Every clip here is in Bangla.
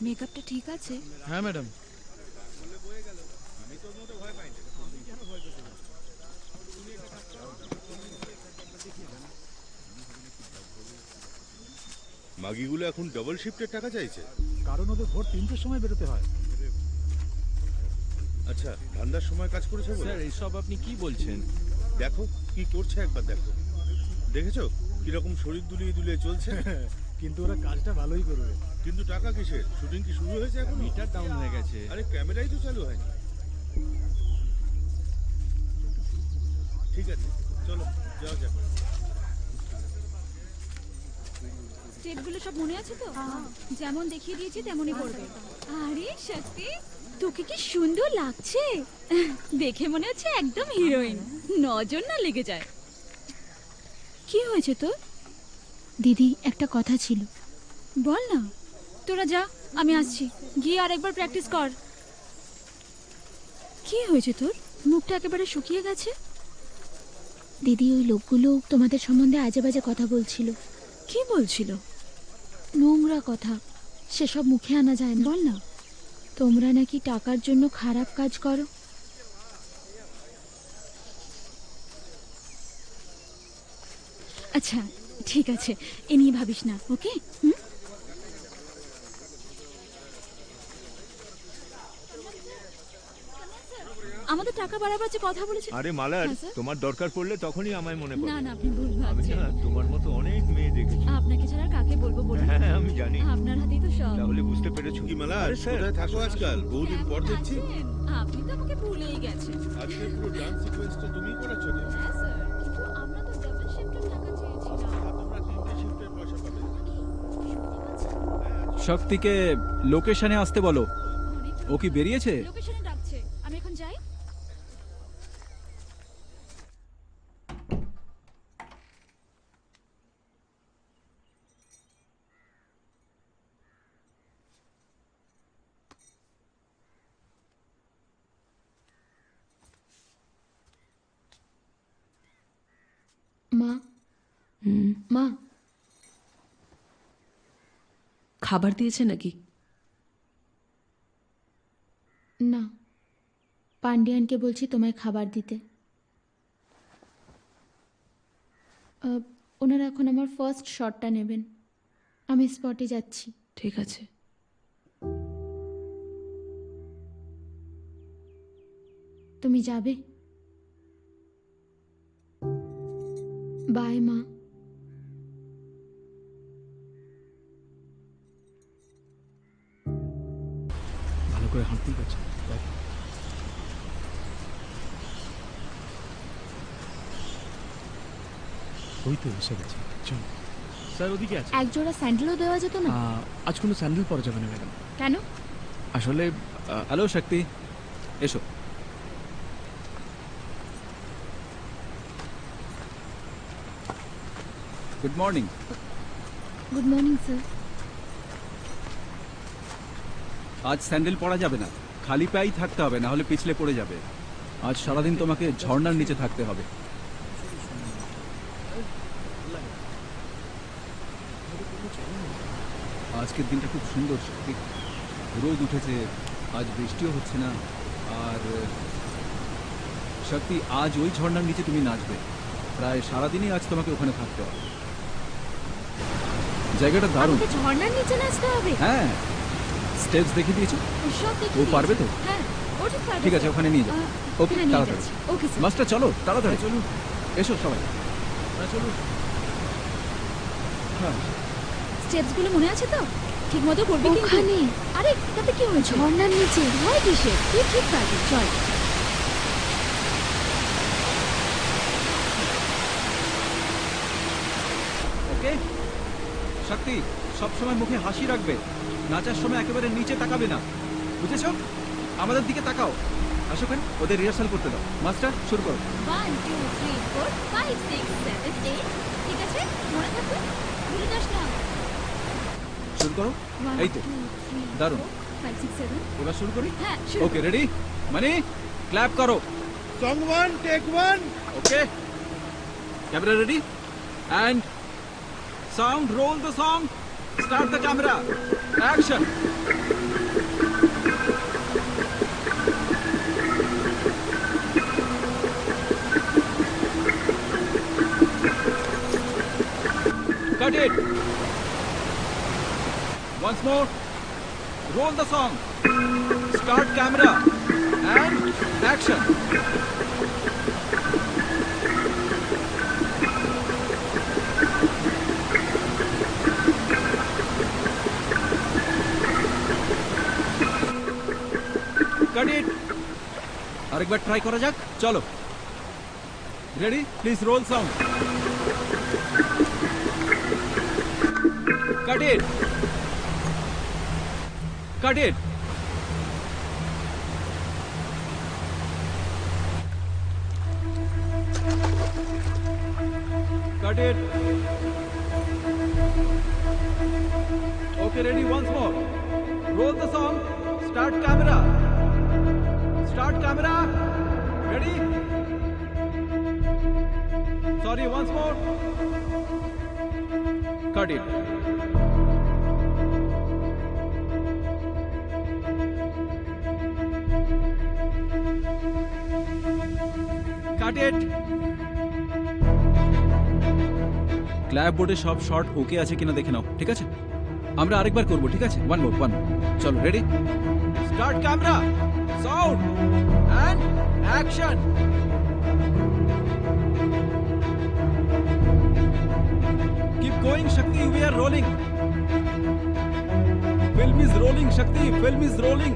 মেকআপটা ঠিক আছে? হ্যাঁ ম্যাডাম। মাগিগুলো এখন ডবল শিফটের টাকা চাইছে, কারণ ওদের ভোর 3টের সময় বেরোতে হয়। আচ্ছা ধান্দার সময় কাজ করেছে বলে? স্যার এইসব আপনি কি বলছেন? দেখো কি করছে একবার দেখো, দেখেছো কিরকম শরীর দুলিয়ে দুলিয়ে চলছে? কিন্তু ওরা কাজটা ভালোই করবে। কিন্তু টাকা কিসের? শুটিং কি শুরু হয়েছে এখন? মিটার ডাউন হয়ে গেছে। আরে ক্যামেরাই তো চালু হয়নি। ঠিক আছে চলো যাও যাক। স্টেপগুলো সব মনে আছে তো? যেমন দেখিয়ে দিয়েছি তেমনই করবে। আরে সত্যি তোকে কি সুন্দর লাগছে, দেখে মনে হচ্ছে একদম হিরোইন। নজর না লেগে যায়। কি হয়েছে তোর? দিদি একটা কথা ছিল। বল না। তোরা যা, আমি আসছি। গিয়ে আরেকবার প্র্যাকটিস কর। কি হয়েছে তোর? মুখটা একেবারে শুকিয়ে গেছে। দিদি ওই লোকগুলো তোমাদের সম্বন্ধে আজে বাজে কথা বলছিল। কি বলছিল? নোংরা কথা, সেসব মুখে আনা যায় না। বল না। তোমরা নাকি টাকার জন্য খারাপ কাজ করো। আচ্ছা ঠিক আছে, এ নিয়ে ভাবিস না, ওকে? হুম। আমাদের টাকা বাড়াবার যে কথা বলেছে। আরে মালার, হ্যাঁ, স্যার? তোমার দরকার পড়লে তখনই আমায় মনে পড়ে। না না, আপনি ভুল আমি ভাবছেন। না তোমার মতো অনেক মেয়ে দেখেছি। আপনাকে ছাড়া আর কাকে বলবো বলুন? হ্যাঁ আমি জানি। আপনার হাতেই তো সব। তাহলে বুঝতে পেরেছো কি মালা, আরে স্যার, কোথায় থাকো আজকাল? বহুদিন পর কেমন দেখছি। আছেন? আপনি তো আমাকে ভুলেই গেছেন। আজকে পুরো ডান্স সিকোয়েন্সটা তুমিই করেছো তো? হ্যাঁ স্যার, কিন্তু আমরা তো ডাবল শিফটের টাকা চেয়েছিলাম। আর তোমরা 3টে শিফটের পয়সা পাবে। শক্তিকে লোকেশনে আসতে বলো। ও কি বেরিয়েছে? লোকেশনে ডাকছে, আমি এখন যাই। মা, মা, খাবার দিয়েছে নাকি? না, পান্ডিয়ানকে বলছি তোমায় খাবার দিতে। ওনারা এখন আমার ফার্স্ট শটটা নেবেন। আমি স্পটে যাচ্ছি। ঠিক আছে। তুমি যাবে? বাই মা। ভালো করে হাঁটতেই পারছি। ওই তো এসে গেছে, চল। স্যার ওদিকে আছে। এক জোড়া স্যান্ডেলও দেওয়া যেত না? আজ কোনো স্যান্ডেল পরা যাবে না ম্যাডাম। কেন? আসলে হ্যালো শক্তি, এসো। Good morning. Good morning sir. আজ স্যান্ডেল পরা যাবে না, খালি পায়েই থাকতে হবে, না হলে পিছলে পড়ে যাবে। আজ সারাদিন তোমাকে ঝর্ণার নিচে থাকতে হবে। আজকের দিনটা খুব সুন্দর শক্তি, রোদ উঠেছে, আজ বৃষ্টিও হচ্ছে না। আর শক্তি, আজ ওই ঝর্ণার নিচে তুমি নাচবে। প্রায় সারাদিনই আজ তোমাকে ওখানে থাকতে হবে। জায়গাটা দারুণ। আমাকে ঝর্ণার নিচে নাচতে হবে? হ্যাঁ, স্টেপস দেখিয়ে দিয়েছো? সব দেখে ও পারবে তো? হ্যাঁ, ও ঠিক পারবে। ঠিক আছে, ওখানে নিয়ে যাও। ওকে, হ্যাঁ, নিয়ে তাড়াতাড়ি। যাচ্ছি। Okay sir. মাস্টার চলো তাড়াতাড়ি, চলুন, এসো সবাই। চলুন। হ্যাঁ, স্টেপসগুলো মনে আছে তো? ঠিক মতো করবি কিন্তু। ওখানে আরে তাতে কি হয়েছে? ঝর্ণার নিচে। ভয় কিসের? তুই ঠিক পারবি, চল। ওকে। শক্তি, সবসময় মুখে হাসি রাখবে, নাচার সময় একেবারে নিচে তাকাবে না, বুঝেছো? আমাদের দিকে তাকাও। আসো কেন, ওদের রিহার্সাল করতে দাও। মাস্টার শুরু করো। 1 2 3 4 5 6 7 8। ঠিক আছে, মনে থাকবে, ভুলে যাস না। শুরু করো। 1 এই তো, 2 3 দারুণ। 5 6 7। এবার শুরু করি। হ্যাঁ, শুরু ওকে, কর। রেডি? মানে ক্ল্যাপ করো। Song 1 take 1। Okay, camera ready, and sound, roll the song. Start the camera. Action. Cut it. Once more. Roll the song. Start camera. And action. Cut it. আরেকবার ট্রাই করা যাক, চলো। Ready, please roll sound. Cut it. Cut it. Cut it. Okay, ready, once more. Roll the song. Start camera. Start camera. Ready? Sorry, once more. Cut it. Cut it. Club বোর্ডে সব শর্ট ওকে আছে কিনা দেখে নাও, ঠিক আছে? আমরা আরেকবার করব, ঠিক আছে? One more. চলো, ready? Start camera, sound and action. Keep going, Shakti. We are rolling. Film is rolling, Shakti. Film is rolling.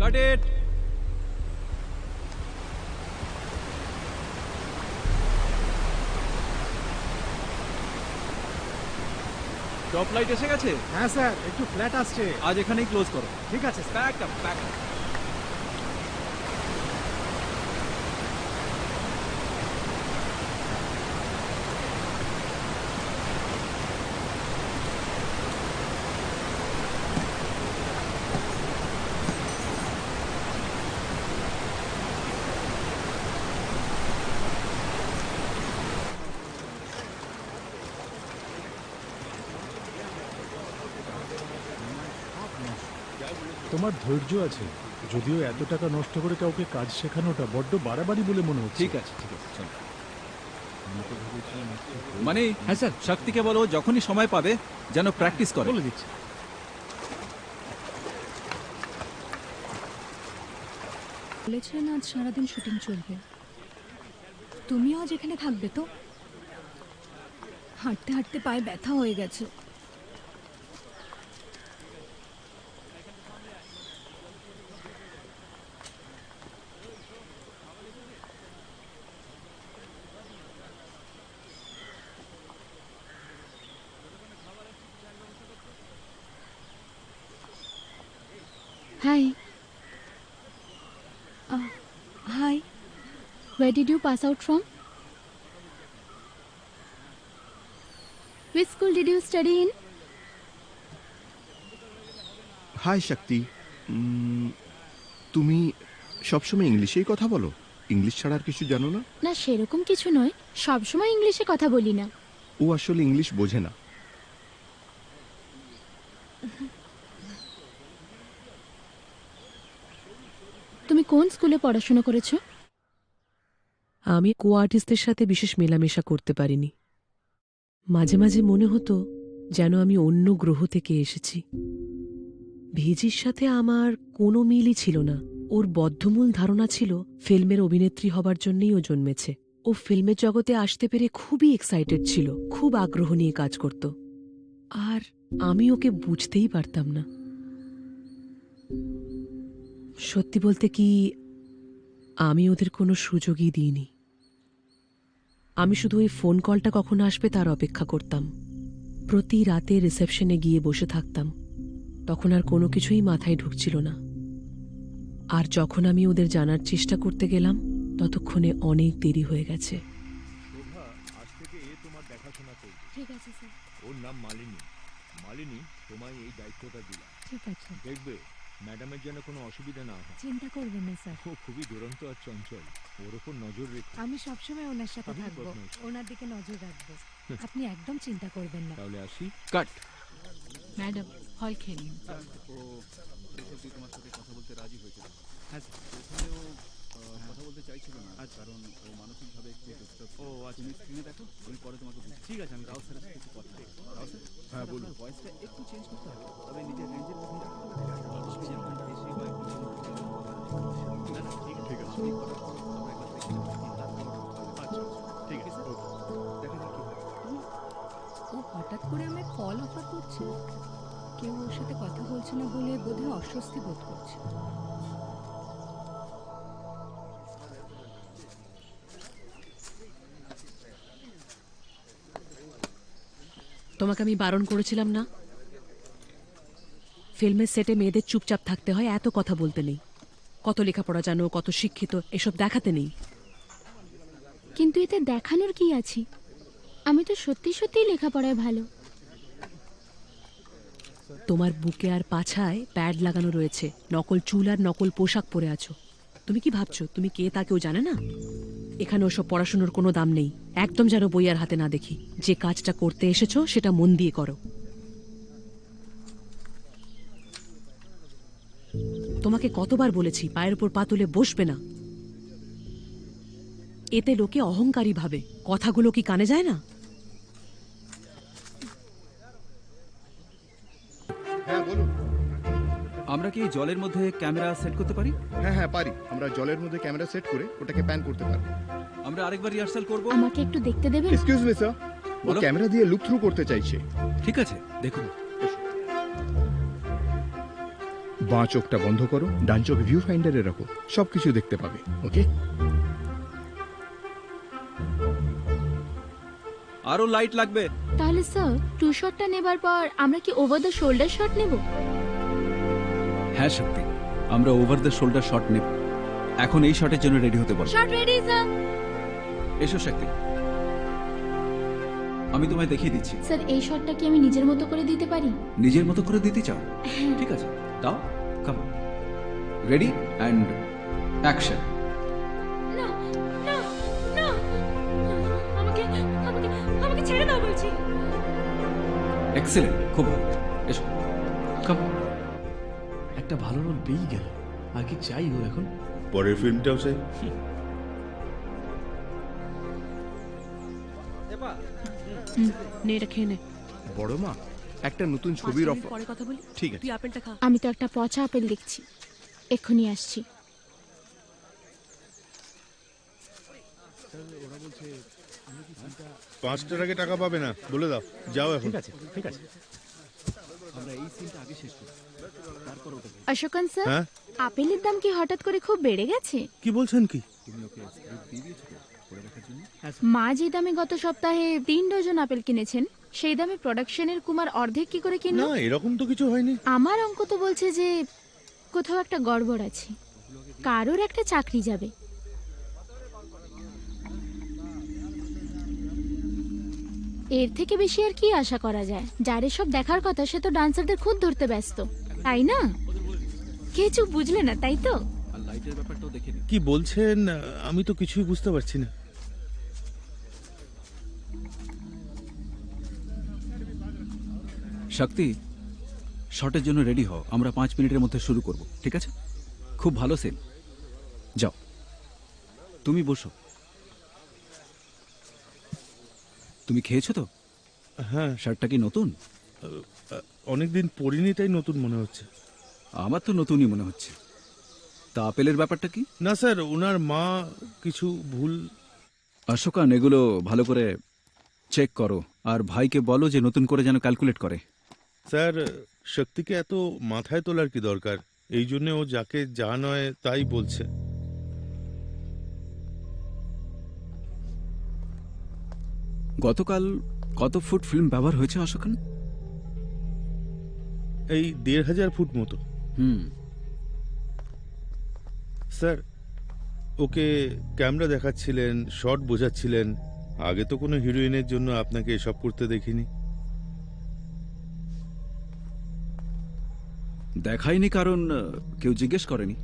Cut it. Top light এসে গেছে? হ্যাঁ স্যার, একটু ফ্ল্যাট আসছে। আজ এখানেই ক্লোজ করো। ঠিক আছে sir. Back up, back up. তোমার ধৈর্য আছে, যদিও এত টাকা নষ্ট করে কাউকে কাজ শেখানোটা বড্ড বাড়াবাড়ি বলে মনে হচ্ছে। ঠিক আছে, ঠিক আছে, চলো। মানে হ্যাঁ স্যার, শক্তিকে বলো যখনই সময় পাবে যেন প্র্যাকটিস করে। বলে দিচ্ছি। বলেছেন আজ সারাদিন শুটিং চলবে। তুমিও আজ এখানে থাকবে তো? হাঁটতে হাঁটতে পায়ে ব্যথা হয়ে গেছে। Hi. Hi. Where did you pass out from? Which school did you study in? Hi Shakti, তুমি সবসময় ইংলিশেই কথা বলো? ইংলিশ ছাড়া আর কিছু জানো না? না, সেরকম কিছু নয়, সবসময় ইংলিশে কথা বলি না। ও আসলে ইংলিশ বোঝে না। তুমি কোন স্কুলে পড়াশোনা করেছো? আমি কো আর্টিস্টদের সাথে বিশেষ মেলামেশা করতে পারিনি। মাঝে মাঝে মনে হতো যেন আমি অন্য গ্রহ থেকে এসেছি। ভিজির সাথে আমার কোনো মিলই ছিল না। ওর বদ্ধমূল ধারণা ছিল ফিল্মের অভিনেত্রী হবার জন্যই ও জন্মেছে। ও ফিল্মের জগতে আসতে পেরে খুবই এক্সাইটেড ছিল, খুব আগ্রহ নিয়ে কাজ করত। আর আমি ওকে বুঝতেই পারতাম না। সত্যি বলতে কি, আমি ওদের কোনো সুযোগই দিইনি। আমি শুধু ওই ফোন কলটা কখন আসবে তার অপেক্ষা করতাম। প্রতি রাতে রিসেপশনে গিয়ে বসে থাকতাম। তখন আর কোনো কিছুই মাথায় ঢুকছিল না। আর যখন আমি ওদের জানার চেষ্টা করতে গেলাম, ততক্ষণে অনেক দেরি হয়ে গেছে। শোভা আজ থেকে তোমার দেখাশোনা করবে। ঠিক আছে স্যার। ওর নাম মালিনী। মালিনী, তোমায় এই দায়িত্বটা দিলাম। ঠিক আছে। দেখবে ম্যাডামের যেন কোনো অসুবিধা না হয়। চিন্তা করবেন না স্যার, ও খুবই দুরন্ত আর চঞ্চল, ওর ওপর নজর রেখো। আমি সবসময় ওনার সাথে আমি থাকবো, বদমাইশ। ওনার দিকে নজর রাখবো। আপনি একদম চিন্তা করবেন না। তাহলে আসি। কাট। ম্যাডাম ফল খেয়ে নিন। ও তোমার সাথে কথা বলতে রাজি হয়েছে। হ্যাঁ স্যার। প্রথমে ও কথা বলতে চাইছিল না, কারণ ও মানসিকভাবে একটু ডিস্টার্ব। ও আচ্ছা, তুমি স্ক্রিনে দেখো, আমি পরে তোমাকে বলছি। ঠিক আছে, আমি রাও স্যারের সাথে একটু কথা বলবো। রাও স্যার, হ্যাঁ বলুন। ভয়েসটা একটু চেঞ্জ করতে হবে, তবে নিজের রেঞ্জের মধ্যে রাখতে হবে। বেশি বা একটু না না, ঠিক আছে, ঠিক আছে। আপনি করার পর আমরা একবার দেখে নেবো। আচ্ছা ঠিক আছে। দেখা যাক কি হয়। ও হঠাৎ করে আমায় কল অফার করছে, কেউ ওর সাথে কথা বলছে না বলে বোধহয় অস্বস্তি বোধ করছে। তোমাকে আমি বারণ করেছিলাম না? ফিল্মের সেটে মেয়েদের চুপচাপ থাকতে হয়, এত কথা বলতে নেই। কত লেখাপড়া জানো, কত শিক্ষিত, এসব দেখাতে নেই। কিন্তু এতে দেখানোর কি আছে? আমি তো সত্যি সত্যি লেখাপড়ায় ভালো। তোমার বুকে আর পাছায় প্যাড লাগানো রয়েছে, নকল চুল আর নকল পোশাক পরে আছো। তুমি কি ভাবছো তুমি কে তা কেউ জানে না? এখানে ওসব পড়াশোনার কোনো দাম নেই, একদম যেন বই আর হাতে না দেখি। যে কাজটা করতে এসেছো সেটা মন দিয়ে করো। তোমাকে কতবার বলেছি পায়ের উপর পা তুলে বসবে না। এতে লোকে অহংকারী ভাবে, কথাগুলো কি কানে যায় না? হ্যাঁ বলুন। আমরা কি জলের মধ্যে ক্যামেরা সেট করতে পারি? হ্যাঁ হ্যাঁ পারি, আমরা জলের মধ্যে ক্যামেরা সেট করে ওটাকে প্যান করতে পারবো। আমরা আরেকবার রিহার্সাল করব। আমাকে একটু দেখতে দেবেন? এক্সকিউজ মি স্যার, ও বলো। ক্যামেরা দিয়ে লুক থ্রু করতে চাইছে। ঠিক আছে, দেখুন। বাঁ চোখটা বন্ধ করো, ডান চোখ ভিউ ফাইন্ডারে রাখো, সবকিছু দেখতে পাবে। ওকে? আরো লাইট লাগবে। তাহলে স্যার, টু শটটা নেবার পর আমরা কি ওভার দ্য শোল্ডার শট নেব? হ্যাঁ শক্তি, আমরা ওভার দ্য শোল্ডার শট নেব। এখন এই শটের জন্য রেডি হতে বলো। Shot ready sir. এসো শক্তি, আমি তোমায় দেখিয়ে দিচ্ছি। স্যার, এই শটটা কি আমি নিজের মতো করে দিতে পারি? নিজের মতো করে দিতে চাও? ঠিক আছে, দাও। কাম, রেডি অ্যান্ড অ্যাকশন। না না না, আমাকে আমাকে আমাকে ছেড়ে দাও বলছি। এক্সেলেন্ট, খুব ভালো। এসো, কাম। একটা ভালো রোল পেয়েই গেল, আর কি চাই ও এখন? পরের ফিল্মটাও চাই। নে এটা খেয়ে নে। বড় মা, একটা নতুন ছবির 5 অফার। মিনিট পরে কথা বলি। ঠিক আছে। তুই আপেলটা খা। আমি তো একটা পচা আপেল দেখছি, এক্ষুনি আসছি। ওরা বলছে 5টার আগে টাকা পাবে না, বলে দাও। যাও এখন। ঠিক আছে ঠিক আছে। আমরা এই সিনটা আগে শেষ করি, তারপর ওটা। অশোকান স্যার, হ্যাঁ আপেলের দাম কি হঠাৎ করে খুব বেড়ে গেছে? কি বলছেন কি? তুমি ওকে স্ক্রিপ্ট দিয়ে দিয়েছো তো পড়ে রাখার জন্য? মা যে দামে গত সপ্তাহে 3 ডজন আপেল কিনেছেন, সেই দামে প্রোডাকশনের কুমার অর্ধেক কি করে কিনল? না, এরকম তো কিছু হয়নি। আমার অঙ্ক তো বলছে যে কোথাও একটা গড়বড় আছে, কারোর একটা চাকরি যাবে। এর থেকে বেশি আর কি আশা করা যায়? যার এসব দেখার কথা সে তো ডান্সারদের খুদ ধরতে ব্যস্ত, তাই না? কিছু বুঝলে না তাই তো? আর লাইটের ব্যাপারটাও দেখে নিন। কি বলছেন আমি তো কিছুই বুঝতে পারছি না। শক্তি, শটের জন্য রেডি হও, আমরা 5 মিনিটের মধ্যে শুরু করব। ঠিক আছে? খুব ভালো সেল। যাও, তুমি বসো। তুমি খেয়েছো তো? হ্যাঁ, শার্টটা কি নতুন? অনেকদিন পরিনি তাই নতুন মনে হচ্ছে। আমার তো নতুনই মনে হচ্ছে। তা আপেলের ব্যাপারটা কি? না স্যার, ওনার মা কিছু ভুল। অশোকান, এগুলো ভালো করে চেক করো, আর ভাইকে বলো যে নতুন করে যেন ক্যালকুলেট করে। স্যার, শক্তিকে এত মাথায় তোলার কি দরকার? এই জন্য ও যাকে যা নয় তাই বলছে। গতকাল কত ফুট ফিল্ম ব্যবহার হয়েছে অশোকান? এই 1500 ফুট মতো। স্যার, ওকে ক্যামেরা দেখাচ্ছিলেন, শট বোঝাচ্ছিলেন। আগে তো কোনো হিরোইনের জন্য আপনাকে এসব করতে দেখিনি। দেখাইনি কারণ কেউ জিজ্ঞেস করেনি।